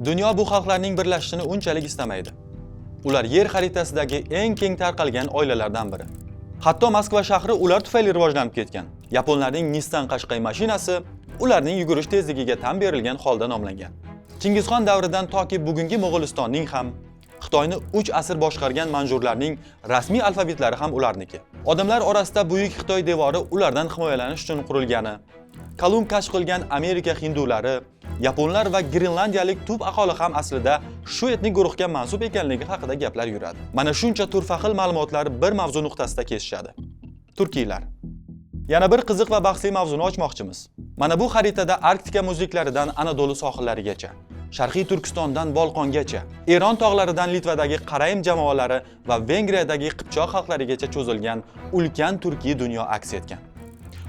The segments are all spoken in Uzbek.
Dunyo bu xalqlarning birlashishini unchalik istamaydi. Ular yer xaritasidagi eng keng tarqalgan oilalardan biri. Hatto Moskva shahri ular tufayli rivojlanib ketgan. Yaponlarning Nissan Qashqay mashinasi ularning yugurish tezligiga tan berilgan holda nomlangan. Chingizxon davridan toki bugungi Mo'g'ulistonning ham, Xitoyni 3 asr boshqargan manjurlarning rasmiy alfabetlari ham ularniki. Odamlar orasida buyuk Xitoy devori ulardan himoyalanish uchun qurilgani, Kolumb kashf qilgan Amerika hindulari, Yaponlar va Grenlandiyalik tub aholi ham aslida shu etnik guruhga mansub ekanligi haqida gaplar yuradi. Mana shuncha turfa xil ma'lumotlar bir mavzu nuqtasida kesishadi. Turkiylar. Yana bir qiziq va bahsli mavzuni ochmoqchimiz. Mana bu xaritada Arktika muzliklaridan Anadolu sohillarigacha, Sharqiy Turkistondan Bolqongacha, Eron tog'laridan Litvadagi Qaraym jamoalari va Vengriyadagi Qipchoq xalqlarigacha cho'zilgan ulkan turkiy dunyo aks etgan.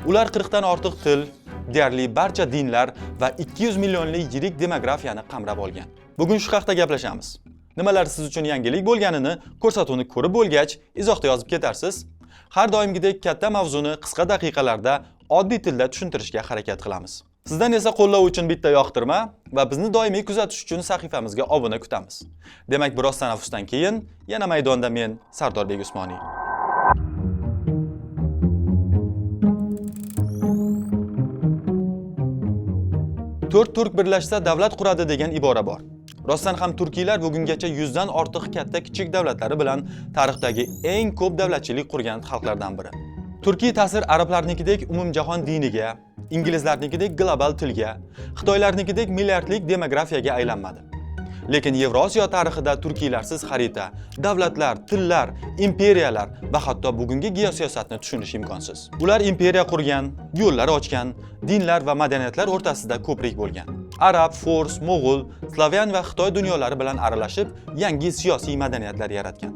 Ular 40 dan ortiq til, deyarli barcha dinlar va 200 millionlik yirik demografiyani qamrab olgan. Bugun shu haqda gaplashamiz. Nimalar siz uchun yangilik bo'lganini ko'rsatuvni ko'rib bo'lgach, izohda yozib ketarsiz. Har doimgidek katta mavzuni qisqa daqiqalarda oddiy tilda tushuntirishga harakat qilamiz. Sizdan esa qo'llov uchun bitta yoqtirma va bizni doimiy kuzatish uchun sahifamizga obuna kutamiz. Demak, biroz tanaffusdan keyin yana maydonda men Sardorbek Usmoniy. To'rt turk birlashsa davlat quradi degan ibora bor. Rostdan ham turkiylar bugungacha 100 dan ortiq katta kichik davlatlari bilan tarixdagi eng ko'p davlatchilik qurgan xalqlardan biri. Turkiy ta'sir arablarnikidek umumjahon diniga, inglizlarnikidek global tilga, xitoylarnikidek milliardlik demografiyaga aylanmadi. Lekin Yevrosiyo tarixida turkiylarsiz xarita, davlatlar, tillar, imperiyalar va hatto bugungi geosiyosatni tushunish imkonsiz. Ular imperiya qurgan, yo'llar ochgan, dinlar va madaniyatlar o'rtasida ko'prik bo'lgan. Arab, Fors, Mo'g'ul, Slavyan va Xitoy dunyolari bilan aralashib, yangi siyosiy madaniyatlar yaratgan.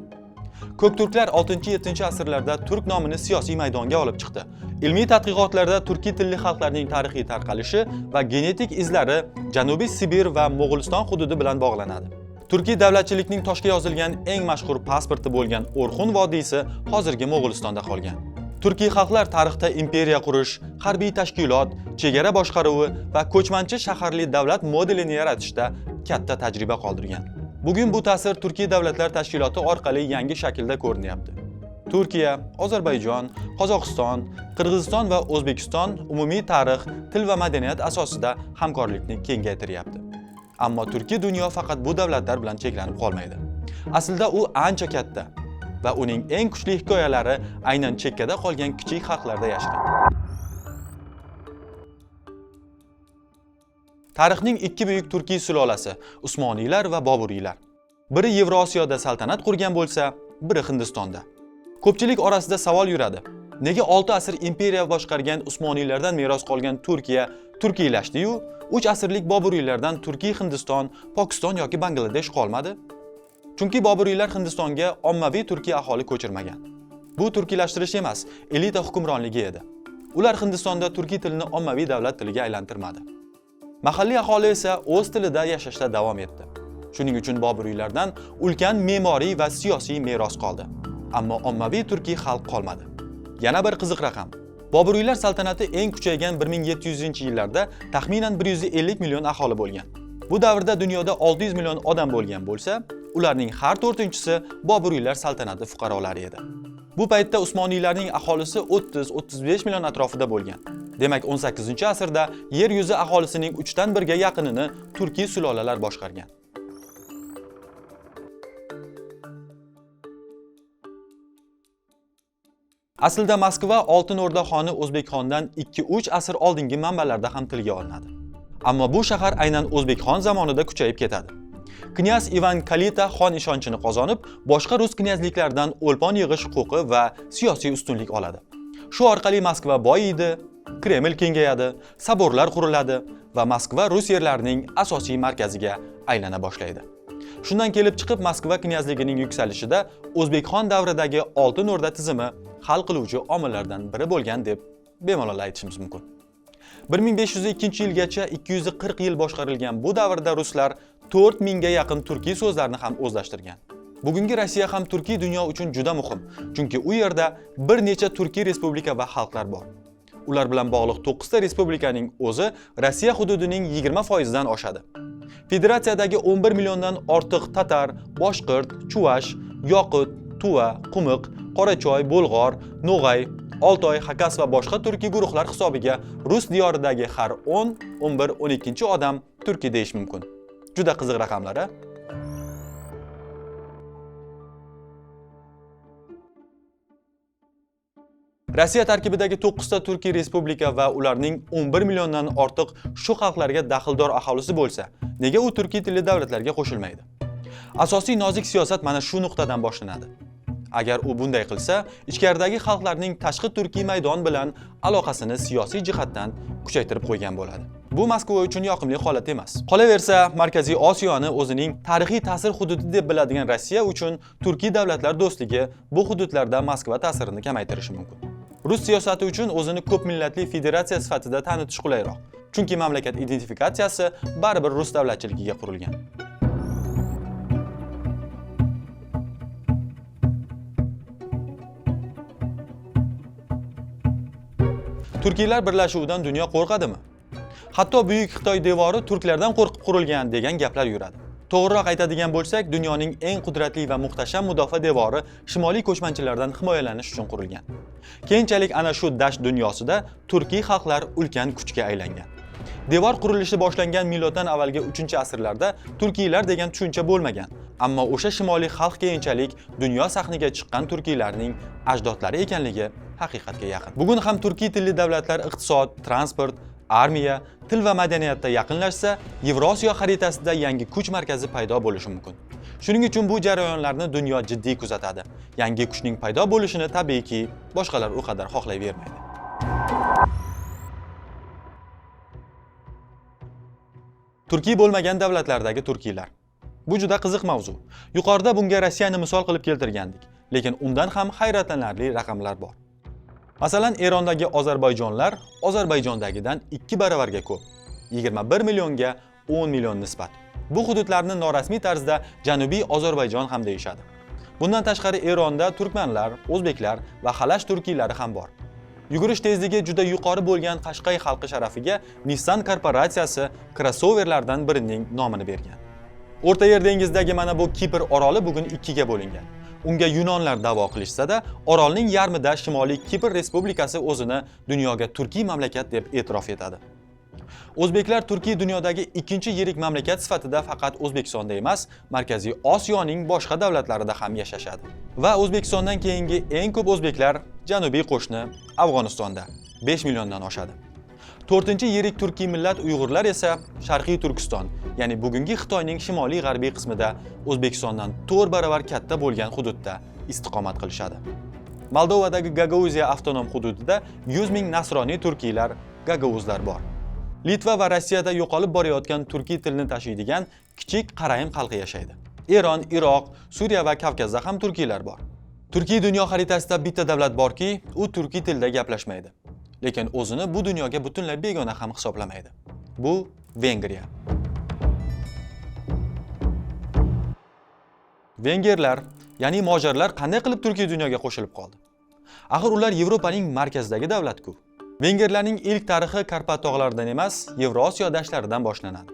Ko'k turklar 6-7 asrlarda turk nomini siyosiy maydonga olib chiqdi. Ilmiy tadqiqotlarda turkiy tilli xalqlarning tarixiy tarqalishi va genetik izlari Janubiy Sibir va Mo'g'uliston hududi bilan bog'lanadi. Turkiy davlatchilikning toshga yozilgan eng mashhur pasporti bo'lgan O'rxun vodiysi hozirgi Mo'g'ulistonda qolgan. Turkiy xalqlar tarixda imperiya qurish, harbiy tashkilot, chegara boshqaruvi va ko'chmanchi shaharli davlat modelini yaratishda katta tajriba qoldirgan. Bugun bu ta'sir Turkiy davlatlar tashkiloti orqali yangi shaklda ko'rinyapti. Turkiya, Ozarbayjon, Qozog'iston, Qirg'iziston va O'zbekiston umumiy tarix, til va madaniyat asosida hamkorlikni kengaytiryapti. Ammo turkiy dunyo faqat bu davlatlar bilan cheklanib qolmaydi. Aslida u ancha katta va uning eng kuchli hikoyalari aynan chekkada qolgan kichik xalqlarda yashirin. Tarixning ikki buyuk turkiy sulolasi Usmoniylar va Boburiylar. Biri Yevrosiyoda saltanat qurgan bo'lsa, biri Hindistonda. Ko'pchilik orasida savol yuradi. Nega 6 asr imperiya boshqargan Usmoniylardan meros qolgan Turkiya turkiylashdi-yu, 3 asrlik Boburiylardan Turkiy, Hindiston, Pokiston yoki Bangladesh qolmadi? Chunki Boburiylar Hindistonga ommaviy turkiy aholi ko'chirmagan. Bu turkiylashtirish emas, elita hukmronligi edi. Ular Hindistonda turkiy tilni ommaviy davlat tiliga aylantirmadi. Mahalliy aholi esa o'z tilida yashashda davom etdi. Shuning uchun Boburiylardan ulkan me'moriy va siyosiy meros qoldi. Ammo ommaviy turkiy xalq qolmadi. Yana bir qiziq raqam. Boburiylar saltanati eng kuchaygan 1700-yillarda taxminan 150 million aholi bo'lgan. Bu davrda dunyoda 600 million odam bo'lgan bo'lsa, ularning har 4-inchisi Boburiylar saltanati fuqarolari edi. Bu paytda Usmoniylarning aholisi 30-35 million atrofida bo'lgan. Demak, 18-asrda yer yuzi aholisining 3dan 1ga yaqinini turkiy sulolalar boshqargan. Aslida Moskva Oltin O'rda xoni O'zbekxondan 2-3 asr oldingi manbalarda ham tilga olinadi. Ammo bu shahar aynan O'zbekxon zamonida kuchayib ketadi. Knyaz Ivan Kalita xon ishonchini qozonib, boshqa rus knyazliklaridan o'lpon yig'ish huquqi va siyosiy ustunlik oladi. Shu orqali Moskva boyiydi, Kreml kengayadi, saborlar quriladi va Moskva rus yerlarining asosiy markaziga aylana boshlaydi. Shundan kelib chiqib Moskva knyazligining yuksalishida O'zbekxon davridagi Oltin O'rda tizimi hal qiluvchi omillardan biri bo'lgan deb bemalol aytishimiz mumkin. 1502-yilgacha 240 yil boshqarilgan bu davrda ruslar 4000 ga yaqin turkiy so'zlarni ham o'zlashtirgan. Bugungi Rossiya ham turkiy dunyo uchun juda muhim, chunki u yerda bir necha turkiy respublika va xalqlar bor. Ular bilan bog'liq 9 ta respublikaning o'zi Rossiya hududining 20% dan oshadi. Federatsiyadagi 11 milliondan ortiq tatar, boshqirt, chuvash, yoqut, tuva, qumiq, qorachoy, bo'lg'or, no'g'ay, oltoy, hakas va boshqa turkiy guruhlar hisobiga rus diyoridagi har 10, 11, 12 odam turkiy deyish mumkin. Juda qiziq raqamlar. Rossiya tarkibidagi 9 ta Turkiy respublika va ularning 11 milliondan ortiq shu xalqlarga daxldor aholisi bo'lsa, nega u turkiy tilli davlatlarga qo'shilmaydi? Asosiy nozik siyosat mana shu nuqtadan boshlanadi. Agar u bunday qilsa, ichkaridagi xalqlarning tashqi turkiy maydon bilan aloqasini siyosiy jihatdan kuchaytirib qo'ygan bo'ladi. Bu Moskva uchun yoqimli holat emas. Qolaversa, Markaziy Osiyoni o'zining tarixiy ta'sir hududi deb biladigan Rossiya uchun turkiy davlatlar do'stligi bu hududlarda Moskva ta'sirini kamaytirishi mumkin. Rus siyosati uchun o'zini ko'p millatli federatsiya sifatida tanitish qulayroq. Chunki mamlakat identifikatsiyasi baribir rus davlatchiligiga qurilgan. Turkiylar birlashuvidan dunyo qo'rqadimi? Hatto Buyuk Xitoy devori turklardan qo'rqib qurilgan degan gaplar yuradi. To'g'riroq aytadigan bo'lsak, dunyoning eng qudratli va muhtasham mudofaa devori shimoliy ko'chmanchilardan himoyalanish uchun qurilgan. Keyinchalik ana shu dasht dunyosida turkiy xalqlar ulkan kuchga aylangan. Devor qurilishi boshlangan miloddan avvalgi 3-asrlarda turkiylar degan tushuncha bo'lmagan. Ammo o'sha shimoliy xalq keyinchalik dunyo sahniga chiqqan turkiylarning ajdodlari ekanligi haqiqatga yaqin. Bugun ham turkiy tilli davlatlar iqtisod, transport, armiya, til va madaniyatda yaqinlashsa, Yevrosiyo xaritasida yangi kuch markazi paydo bo'lishi mumkin. Shuning uchun bu jarayonlarni dunyo jiddiy kuzatadi. Yangi kuchning paydo bo'lishini tabiiyki boshqalar u qadar xohlayvermaydi. Turkiy bo'lmagan davlatlardagi turkiylar. Bu juda qiziq mavzu. Yuqorida bunga Rossiyani misol qilib keltirgandik, lekin undan ham hayratlanarli raqamlar bor. Masalan, Erondagi ozarbayjonlar Ozarbayjondagidan 2 baravarga ko'p. 21 millionga 10 million nisbat. Bu hududlarni norasmiy tarzda Janubiy Ozarbayjon ham deyishadi. Bundan tashqari Eronda turkmanlar, o'zbeklar va xalash turkiylari ham bor. Yugurish tezligi juda yuqori bo'lgan Qashqay xalqi sharafiga Nissan korporatsiyasi crossoverlardan birining nomini bergan. O'rta Yer dengizidagi mana bu Kipr oroli bugun 2 ga bo'lingan. Unga yunonlar da'vo qilishsa-da, orolning yarmida Shimoliy Kipr respublikasi o'zini dunyoga turkiy mamlakat deb e'tirof etadi. O'zbeklar Turkiy dunyodagi ikkinchi yirik mamlakat sifatida faqat O'zbekistonda emas, Markaziy Osiyoning boshqa davlatlarida ham yashashadi. Va O'zbekistondan keyingi eng ko'p o'zbeklar janubiy qo'shni Afg'onistonda 5 milliondan oshadi. 4-yirik turkiy millat Uyg'urlar esa Sharqiy Turkiston, ya'ni bugungi Xitoyning shimoliy g'arbiy qismida O'zbekistondan 4 baravar katta bo'lgan hududda istiqomat qilishadi. Moldovadagi Gagauziya avtonom hududida 100 ming nasroniy turkiylar, gagauzlar bor. Litva va Rossiyada yo'qolib borayotgan turkiy tilni tashiydigan kichik qarayim xalqi yashaydi. Eron, Iroq, Suriya va Kavkazda ham turkiylar bor. Turkiy dunyo xaritasida bitta davlat borki, u turkiy tilda gaplashmaydi. Lekin o'zini bu dunyoga butunlay begona ham hisoblamaydi. Bu Vengriya. Vengerlar, ya'ni mojarlar qanday qilib turkiy dunyoga qo'shilib qoldi? Axir ular Yevropaning markazidagi davlat-ku. Vengerlarning ilk tarixi Karpat tog'laridan emas, Yevrosiyo dashtlaridan boshlanadi.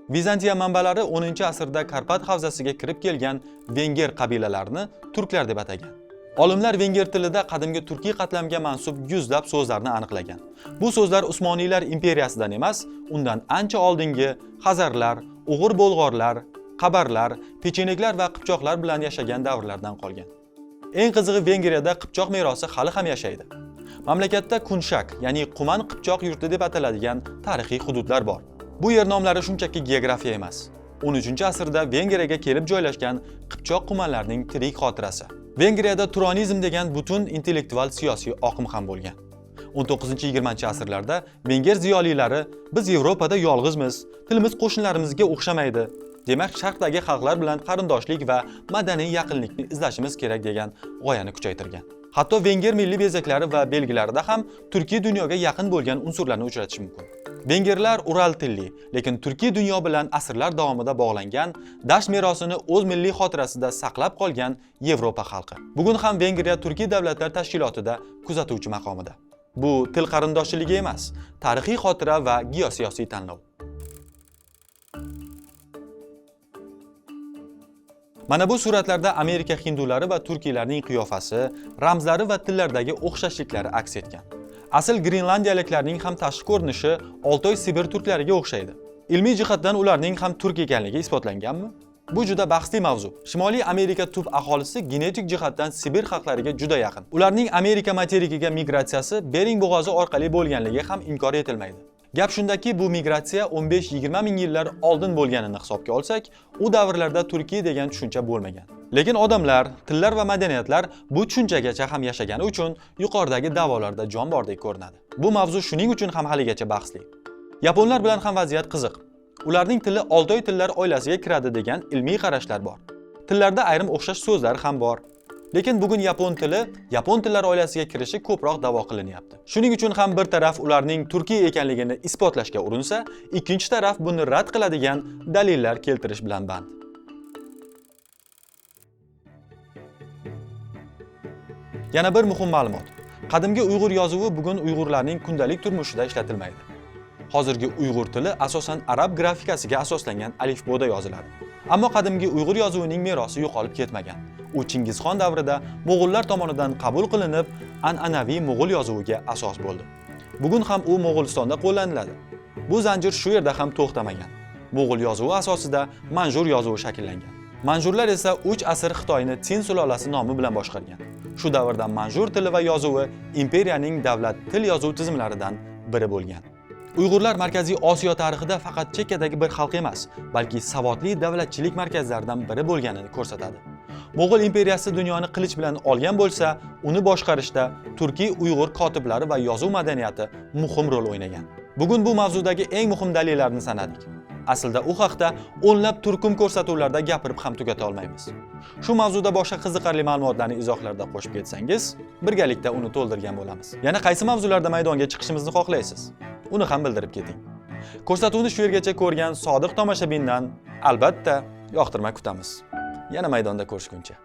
Vizantiya manbalari 10-asrda Karpat havzasiga kirib kelgan venger qabilalarini turklar deb atagan. Olimlar venger tilida qadimgi turkiy qatlamga mansub yuzlab so'zlarni aniqlagan. Bu so'zlar Usmoniylar imperiyasidan emas, undan ancha oldingi Xazarlar, O'g'ir bo'lg'orlar, Qabarlar, Pecheneglar va Qipchoqlar bilan yashagan davrlardan qolgan. Eng qizig'i Vengriyada Qipchoq merosi hali ham yashaydi. Mamlakatda Kunshak, ya'ni Quman Qipchoq yurti deb ataladigan tarixiy hududlar bor. Bu yer nomlari shunchaki geografiya emas. 13-asrda Vengriyaga kelib joylashgan Qipchoq qumanlarning tirik xotirasi. Vengriyada turonizm degan butun intellektual siyosiy oqim ham bo'lgan. 19-20-asrlarda venger ziyolilari biz Yevropada yolg'izmiz, tilimiz qo'shnilarimizga o'xshamaydi. Demak, sharqdagi xalqlar bilan qarindoshlik va madaniy yaqinlikni izlashimiz kerak degan g'oyani kuchaytirgan. Hatto venger milliy bezaklari va belgilarida ham turkiy dunyoga yaqin bo'lgan unsurlarni uchratish mumkin. Vengerlar Ural tilli, lekin turkiy dunyo bilan asrlar davomida bog'langan, dasht merosini o'z milliy xotirasida saqlab qolgan Yevropa xalqi. Bugun ham Vengriya turkiy davlatlar tashkilotida kuzatuvchi maqomida. Bu til qarindoshligi emas, tarixiy xotira va geosiyosiy tanlov. Mana bu suratlarda Amerika hindulari va turkiylarning qiyofasi, ramzlari va tillardagi o'xshashliklari aks etgan. Asl grenlandiyaliklarning ham tashqi ko'rinishi Oltoy Sibir turklariga o'xshaydi. Ilmiy jihatdan ularning ham turk ekanligi isbotlanganmi? Bu juda bahsli mavzu. Shimoliy Amerika tub aholisi genetik jihatdan Sibir xalqlariga juda yaqin. Ularning Amerika materikiga migratsiyasi Bering bo'g'ozi orqali bo'lganligi ham inkor etilmaydi. Gap shundaki, bu migratsiya 15-20 ming yillar oldin bo'lganini hisobga olsak, u davrlarda Turkiya degan tushuncha bo'lmagan. Lekin odamlar, tillar va madaniyatlar bu tushunchagacha ham yashagani uchun yuqoridagi da'volarda jon bordek ko'rinadi. Bu mavzu shuning uchun ham haligacha bahsli. Yaponlar bilan ham vaziyat qiziq. Ularning tili Oltoy tillar oilasiga kiradi degan ilmiy qarashlar bor. Tillarda ayrim o'xshash so'zlar ham bor. Lekin bugun yapon tillar oilasiga kirishi ko'proq da'vo qilinyapti. Shuning uchun ham bir taraf ularning Turkiya ekanligini isbotlashga urinsa, ikkinchi taraf buni rad qiladigan dalillar keltirish bilan band. Yana bir muhim ma'lumot. Qadimgi Uyg'ur yozuvi bugun Uyg'urlarning kundalik turmushida ishlatilmaydi. Hozirgi Uyg'ur tili asosan arab grafikasiga asoslangan alifboda yoziladi. Ammo qadimgi Uyg'ur yozuvining merosi yo'qolib ketmagan. U Chingizxon davrida Mo'g'ullar tomonidan qabul qilinib, an'anaviy Mo'g'ul yozuviga asos bo'ldi. Bugun ham u Mo'g'ulistonda qo'llaniladi. Bu zanjir shu yerda ham to'xtamagan. Mo'g'ul yozuvi asosida Manjur yozuvi shakllangan. Manjurlar esa 3 asr Xitoyni Tsin sulolasi nomi bilan boshqargan. Shu davrda Manjur tili va yozuvi imperiyaning davlat til yozuv tizimlaridan biri bo'lgan. Uyg'urlar Markaziy Osiyo tarixida faqat chekkadagi bir xalq emas, balki savodli davlatchilik markazlaridan biri bo'lganini ko'rsatadi. Mo'g'ul imperiyasi dunyoni qilich bilan olgan bo'lsa, uni boshqarishda turkiy Uyg'ur kotiblari va yozuv madaniyati muhim rol o'ynagan. Bugun bu mavzudagi eng muhim dalillarni sanadik. Aslida u haqda o'nlab turkum ko'rsatuvlarda gapirib ham tugata olmaymiz. Shu mavzuda boshqa qiziqarli ma'lumotlarni izohlarda qo'shib ketsangiz, birgalikda uni to'ldirgan bo'lamiz. Yana qaysi mavzularda maydonga chiqishimizni xohlaysiz? Uni ham bildirib keting. Ko'rsatuvni shu yergacha ko'rgan sodiq tomoshabindan albatta yoqtirma kutamiz. Yana maydonda ko'rishguncha.